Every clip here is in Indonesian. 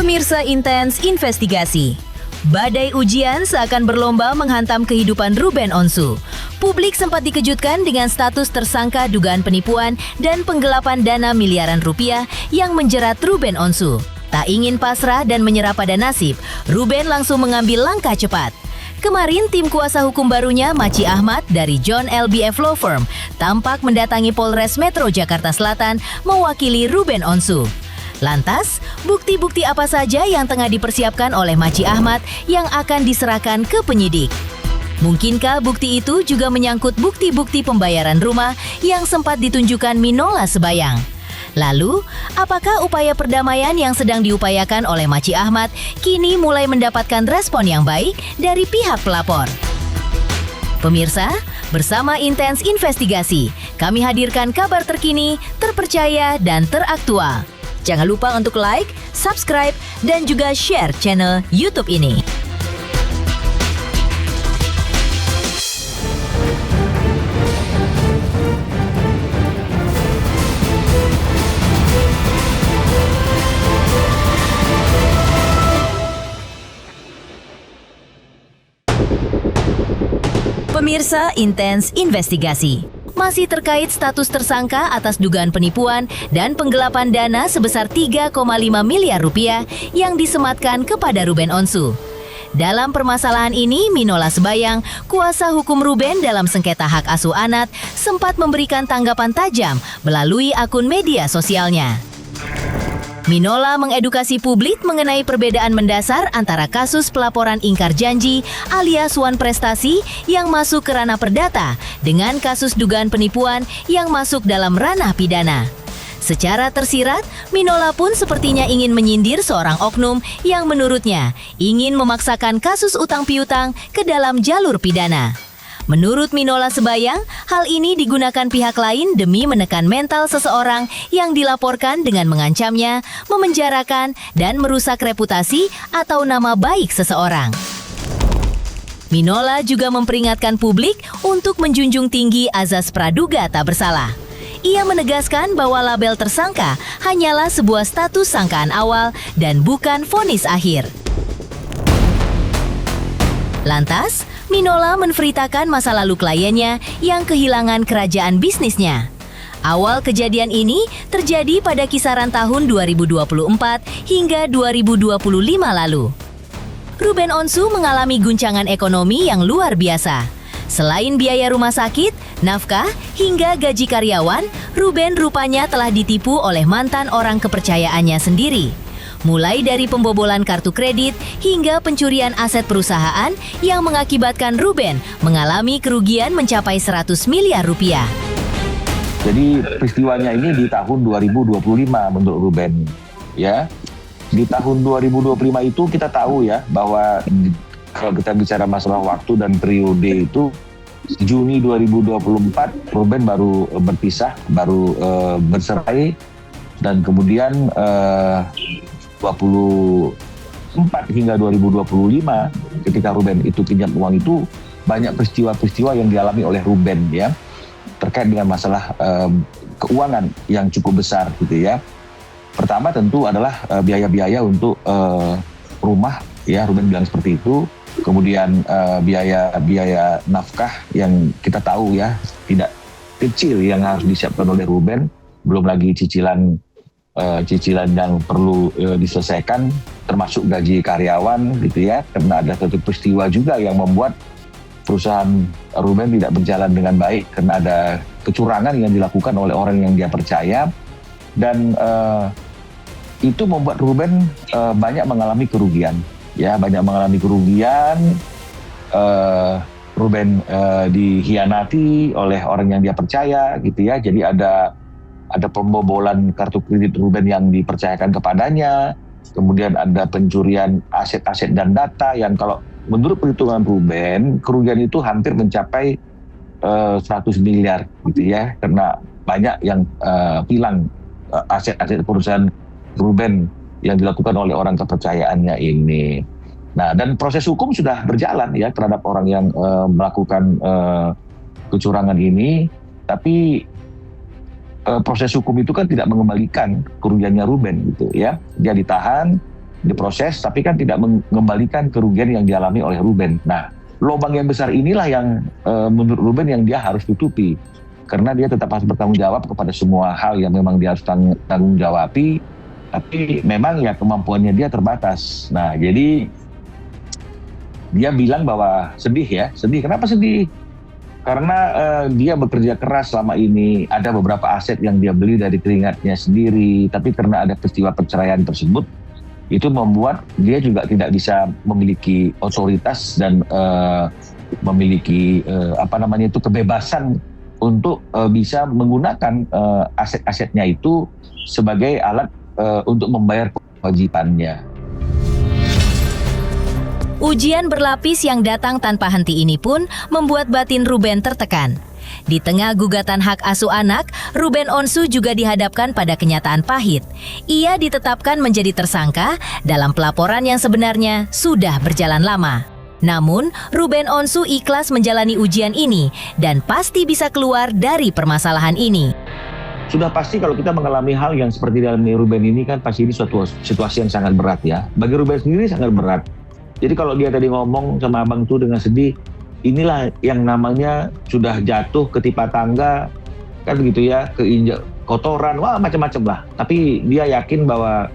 Pemirsa Intens Investigasi. Badai ujian seakan berlomba menghantam kehidupan Ruben Onsu. Publik sempat dikejutkan dengan status tersangka dugaan penipuan dan penggelapan dana miliaran rupiah yang menjerat Ruben Onsu. Tak ingin pasrah dan menyerah pada nasib, Ruben langsung mengambil langkah cepat. Kemarin, tim kuasa hukum barunya, Maci Ahmad dari John LBF Law Firm, tampak mendatangi Polres Metro Jakarta Selatan mewakili Ruben Onsu. Lantas, bukti-bukti apa saja yang tengah dipersiapkan oleh Maci Ahmad yang akan diserahkan ke penyidik? Mungkinkah bukti itu juga menyangkut bukti-bukti pembayaran rumah yang sempat ditunjukkan Minola Sebayang? Lalu, apakah upaya perdamaian yang sedang diupayakan oleh Maci Ahmad kini mulai mendapatkan respon yang baik dari pihak pelapor? Pemirsa, bersama Intens Investigasi, kami hadirkan kabar terkini, terpercaya, dan teraktual. Jangan lupa untuk like, subscribe, dan juga share channel YouTube ini. Pemirsa Intens Investigasi. Masih terkait status tersangka atas dugaan penipuan dan penggelapan dana sebesar 3,5 miliar rupiah yang disematkan kepada Ruben Onsu. Dalam permasalahan ini, Minola Sebayang, kuasa hukum Ruben dalam sengketa hak asuh anak, sempat memberikan tanggapan tajam melalui akun media sosialnya. Minola mengedukasi publik mengenai perbedaan mendasar antara kasus pelaporan ingkar janji alias wan prestasi yang masuk ke ranah perdata dengan kasus dugaan penipuan yang masuk dalam ranah pidana. Secara tersirat, Minola pun sepertinya ingin menyindir seorang oknum yang menurutnya ingin memaksakan kasus utang piutang ke dalam jalur pidana. Menurut Minola Sebayang, hal ini digunakan pihak lain demi menekan mental seseorang yang dilaporkan dengan mengancamnya, memenjarakan, dan merusak reputasi atau nama baik seseorang. Minola juga memperingatkan publik untuk menjunjung tinggi azas praduga tak bersalah. Ia menegaskan bahwa label tersangka hanyalah sebuah status sangkaan awal dan bukan vonis akhir. Lantas, Minola menceritakan masa lalu kliennya yang kehilangan kerajaan bisnisnya. Awal kejadian ini terjadi pada kisaran tahun 2024 hingga 2025 lalu. Ruben Onsu mengalami guncangan ekonomi yang luar biasa. Selain biaya rumah sakit, nafkah, hingga gaji karyawan, Ruben rupanya telah ditipu oleh mantan orang kepercayaannya sendiri. Mulai dari pembobolan kartu kredit hingga pencurian aset perusahaan yang mengakibatkan Ruben mengalami kerugian mencapai 100 miliar rupiah. Jadi peristiwanya ini di tahun 2025 menurut Ruben. Ya, di tahun 2025 itu kita tahu ya bahwa kalau kita bicara masalah waktu dan periode itu Juni 2024 Ruben baru berpisah, baru bercerai, dan kemudian 24 hingga 2025 ketika Ruben itu pinjam uang itu banyak peristiwa-peristiwa yang dialami oleh Ruben ya terkait dengan masalah keuangan yang cukup besar gitu ya. Pertama tentu adalah biaya-biaya untuk rumah ya, Ruben bilang seperti itu. Kemudian biaya nafkah yang kita tahu ya tidak kecil yang harus disiapkan oleh Ruben, belum lagi cicilan yang perlu diselesaikan, termasuk gaji karyawan gitu ya, karena ada satu peristiwa juga yang membuat perusahaan Ruben tidak berjalan dengan baik karena ada kecurangan yang dilakukan oleh orang yang dia percaya, dan itu membuat Ruben banyak mengalami kerugian ya, Ruben dikhianati oleh orang yang dia percaya gitu ya. Jadi ada pembobolan kartu kredit Ruben yang dipercayakan kepadanya, kemudian ada pencurian aset-aset dan data yang kalau menurut perhitungan Ruben, kerugian itu hampir mencapai 100 miliar gitu ya, karena banyak yang hilang aset-aset perusahaan Ruben yang dilakukan oleh orang kepercayaannya ini. Nah, dan proses hukum sudah berjalan ya terhadap orang yang melakukan kecurangan ini, tapi proses hukum itu kan tidak mengembalikan kerugiannya Ruben gitu ya. Dia ditahan, diproses, tapi kan tidak mengembalikan kerugian yang dialami oleh Ruben. Nah, lubang yang besar inilah yang menurut Ruben yang dia harus tutupi, karena dia tetap harus bertanggung jawab kepada semua hal yang memang dia harus tanggung jawabi, tapi memang ya kemampuannya dia terbatas. Nah, jadi dia bilang bahwa sedih. Kenapa sedih? Karena dia bekerja keras selama ini, ada beberapa aset yang dia beli dari keringatnya sendiri, tapi karena ada peristiwa perceraian tersebut, itu membuat dia juga tidak bisa memiliki otoritas dan memiliki kebebasan untuk bisa menggunakan aset-asetnya itu sebagai alat untuk membayar kewajibannya. Ujian berlapis yang datang tanpa henti ini pun membuat batin Ruben tertekan. Di tengah gugatan hak asuh anak, Ruben Onsu juga dihadapkan pada kenyataan pahit. Ia ditetapkan menjadi tersangka dalam pelaporan yang sebenarnya sudah berjalan lama. Namun, Ruben Onsu ikhlas menjalani ujian ini dan pasti bisa keluar dari permasalahan ini. Sudah pasti kalau kita mengalami hal yang seperti dalam Ruben ini kan pasti ini suatu situasi yang sangat berat ya. Bagi Ruben sendiri sangat berat. Jadi kalau dia tadi ngomong sama abang tuh dengan sedih, inilah yang namanya sudah jatuh ketimpa tangga, kan begitu ya, keinjak kotoran, wah macam-macam lah. Tapi dia yakin bahwa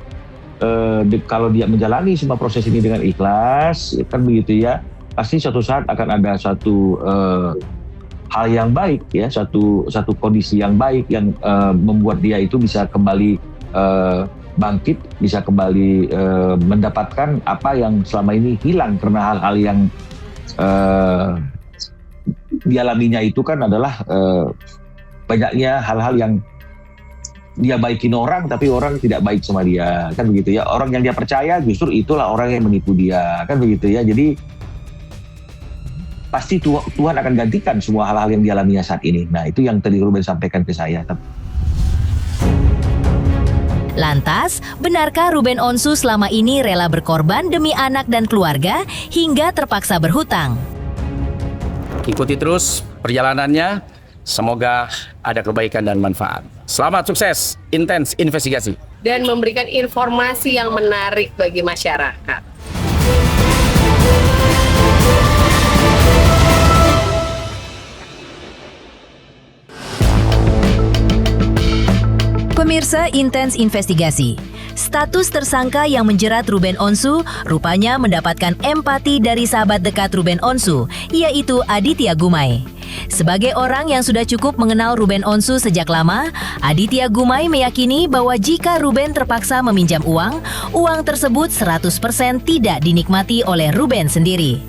kalau dia menjalani semua proses ini dengan ikhlas, kan begitu ya, pasti suatu saat akan ada suatu hal yang baik ya, suatu kondisi yang baik yang membuat dia itu bisa kembali bangkit, bisa kembali mendapatkan apa yang selama ini hilang karena hal-hal yang dialaminya itu kan adalah banyaknya hal-hal yang dia baikin orang tapi orang tidak baik sama dia, kan begitu ya. Orang yang dia percaya justru itulah orang yang menipu dia, kan begitu ya. Jadi pasti Tuhan akan gantikan semua hal-hal yang dialaminya saat ini. Nah, itu yang tadi Ruben sampaikan ke saya. Lantas, benarkah Ruben Onsu selama ini rela berkorban demi anak dan keluarga hingga terpaksa berhutang? Ikuti terus perjalanannya, semoga ada kebaikan dan manfaat. Selamat sukses, intens investigasi. Dan memberikan informasi yang menarik bagi masyarakat. Pemirsa Intens Investigasi, status tersangka yang menjerat Ruben Onsu rupanya mendapatkan empati dari sahabat dekat Ruben Onsu, yaitu Aditya Gumai. Sebagai orang yang sudah cukup mengenal Ruben Onsu sejak lama, Aditya Gumai meyakini bahwa jika Ruben terpaksa meminjam uang tersebut 100% tidak dinikmati oleh Ruben sendiri.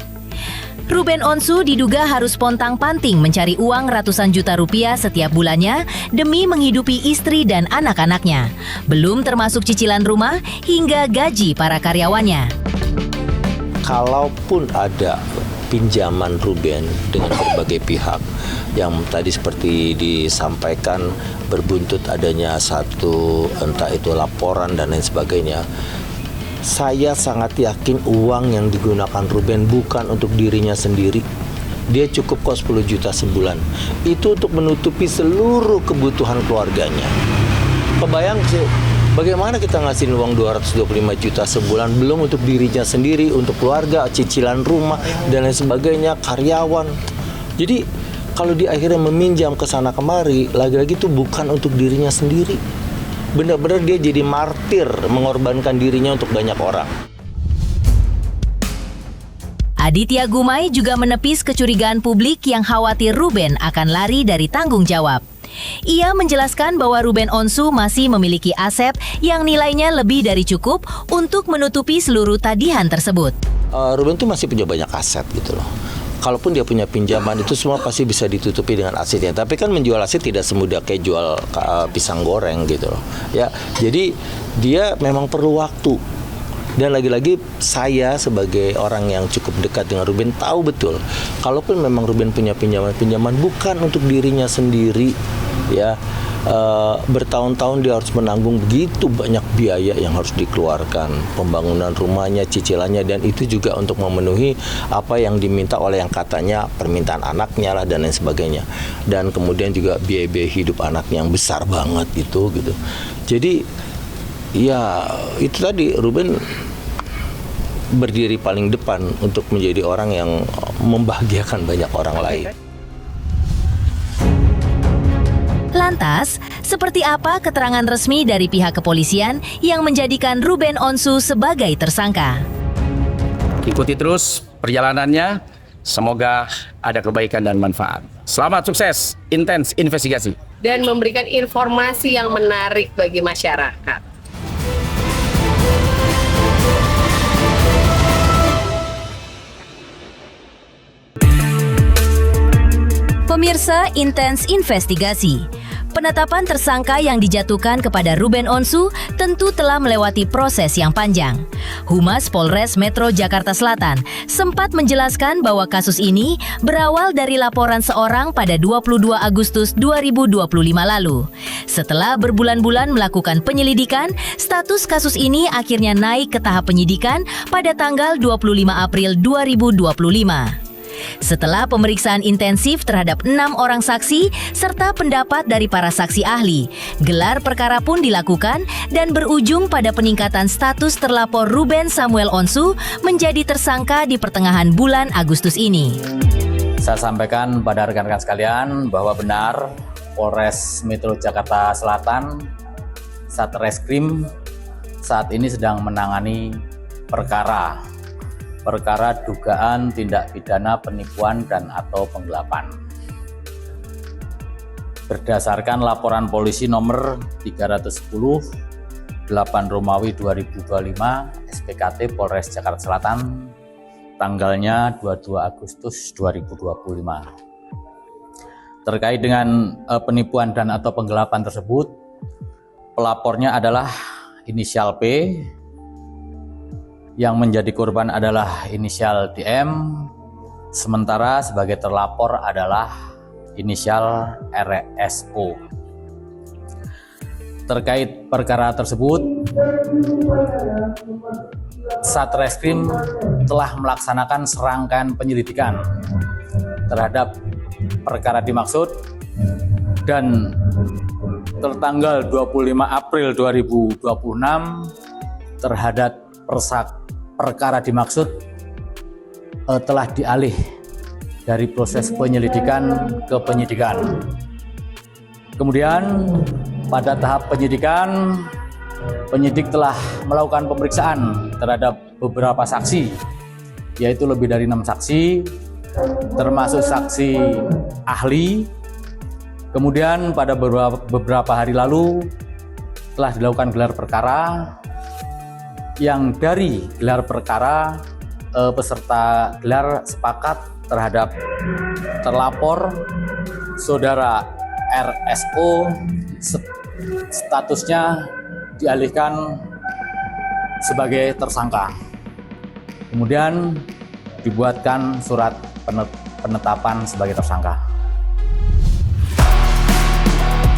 Ruben Onsu diduga harus pontang-panting mencari uang ratusan juta rupiah setiap bulannya demi menghidupi istri dan anak-anaknya. Belum termasuk cicilan rumah hingga gaji para karyawannya. Kalaupun ada pinjaman Ruben dengan berbagai pihak yang tadi seperti disampaikan berbuntut adanya satu entah itu laporan dan lain sebagainya, saya sangat yakin uang yang digunakan Ruben bukan untuk dirinya sendiri. Dia cukup kos 10 juta sebulan. Itu untuk menutupi seluruh kebutuhan keluarganya. Kebayang sih, bagaimana kita ngasihin uang 225 juta sebulan belum untuk dirinya sendiri, untuk keluarga, cicilan rumah, dan lain sebagainya, karyawan. Jadi kalau dia akhirnya meminjam ke sana kemari, lagi-lagi itu bukan untuk dirinya sendiri. Benar-benar dia jadi martir, mengorbankan dirinya untuk banyak orang. Aditya Gumai juga menepis kecurigaan publik yang khawatir Ruben akan lari dari tanggung jawab. Ia menjelaskan bahwa Ruben Onsu masih memiliki aset yang nilainya lebih dari cukup untuk menutupi seluruh tagihan tersebut. Ruben tuh masih punya banyak aset gitu loh. Kalaupun dia punya pinjaman itu semua pasti bisa ditutupi dengan asetnya. Tapi kan menjual aset tidak semudah kayak jual pisang goreng gitu loh. Ya, jadi dia memang perlu waktu. Dan lagi-lagi saya sebagai orang yang cukup dekat dengan Ruben tahu betul. Kalaupun memang Ruben punya pinjaman bukan untuk dirinya sendiri, ya. Bertahun-tahun dia harus menanggung begitu banyak biaya yang harus dikeluarkan, pembangunan rumahnya, cicilannya, dan itu juga untuk memenuhi apa yang diminta oleh yang katanya permintaan anaknya lah dan lain sebagainya, dan kemudian juga biaya-biaya hidup anaknya yang besar banget itu gitu. Jadi ya itu tadi Ruben berdiri paling depan untuk menjadi orang yang membahagiakan banyak orang lain. Lantas, seperti apa keterangan resmi dari pihak kepolisian yang menjadikan Ruben Onsu sebagai tersangka? Ikuti terus perjalanannya, semoga ada kebaikan dan manfaat. Selamat sukses, Intens Investigasi. Dan memberikan informasi yang menarik bagi masyarakat. Pemirsa Intens Investigasi, penetapan tersangka yang dijatuhkan kepada Ruben Onsu tentu telah melewati proses yang panjang. Humas Polres Metro Jakarta Selatan sempat menjelaskan bahwa kasus ini berawal dari laporan seorang pada 22 Agustus 2025 lalu. Setelah berbulan-bulan melakukan penyelidikan, status kasus ini akhirnya naik ke tahap penyidikan pada tanggal 25 April 2025. Setelah pemeriksaan intensif terhadap 6 orang saksi serta pendapat dari para saksi ahli, gelar perkara pun dilakukan dan berujung pada peningkatan status terlapor Ruben Samuel Onsu menjadi tersangka di pertengahan bulan Agustus ini. Saya sampaikan pada rekan-rekan sekalian bahwa benar Polres Metro Jakarta Selatan Satreskrim saat ini sedang menangani perkara dugaan tindak pidana penipuan dan atau penggelapan. Berdasarkan laporan polisi nomor 310 8 Romawi 2025 SPKT Polres Jakarta Selatan tanggalnya 22 Agustus 2025. Terkait dengan penipuan dan atau penggelapan tersebut, pelapornya adalah inisial P, yang menjadi korban adalah inisial DM, sementara sebagai terlapor adalah inisial RSO. Terkait perkara tersebut, Satreskrim telah melaksanakan serangkaian penyelidikan terhadap perkara dimaksud dan tertanggal 25 April 2026 terhadap perkara dimaksud telah dialih dari proses penyelidikan ke penyidikan. Kemudian pada tahap penyidikan, penyidik telah melakukan pemeriksaan terhadap beberapa saksi, yaitu lebih dari 6 saksi, termasuk saksi ahli. Kemudian pada beberapa hari lalu telah dilakukan gelar perkara, yang dari gelar perkara peserta gelar sepakat terhadap terlapor saudara RSO statusnya dialihkan sebagai tersangka. Kemudian dibuatkan surat penetapan sebagai tersangka.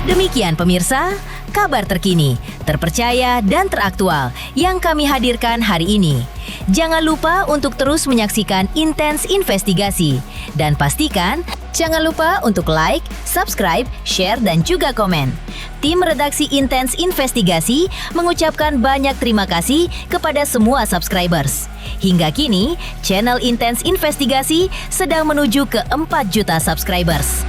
Demikian pemirsa, kabar terkini, terpercaya dan teraktual yang kami hadirkan hari ini. Jangan lupa untuk terus menyaksikan Intens Investigasi. Dan pastikan, jangan lupa untuk like, subscribe, share, dan juga komen. Tim redaksi Intens Investigasi mengucapkan banyak terima kasih kepada semua subscribers. Hingga kini, channel Intens Investigasi sedang menuju ke 4 juta subscribers.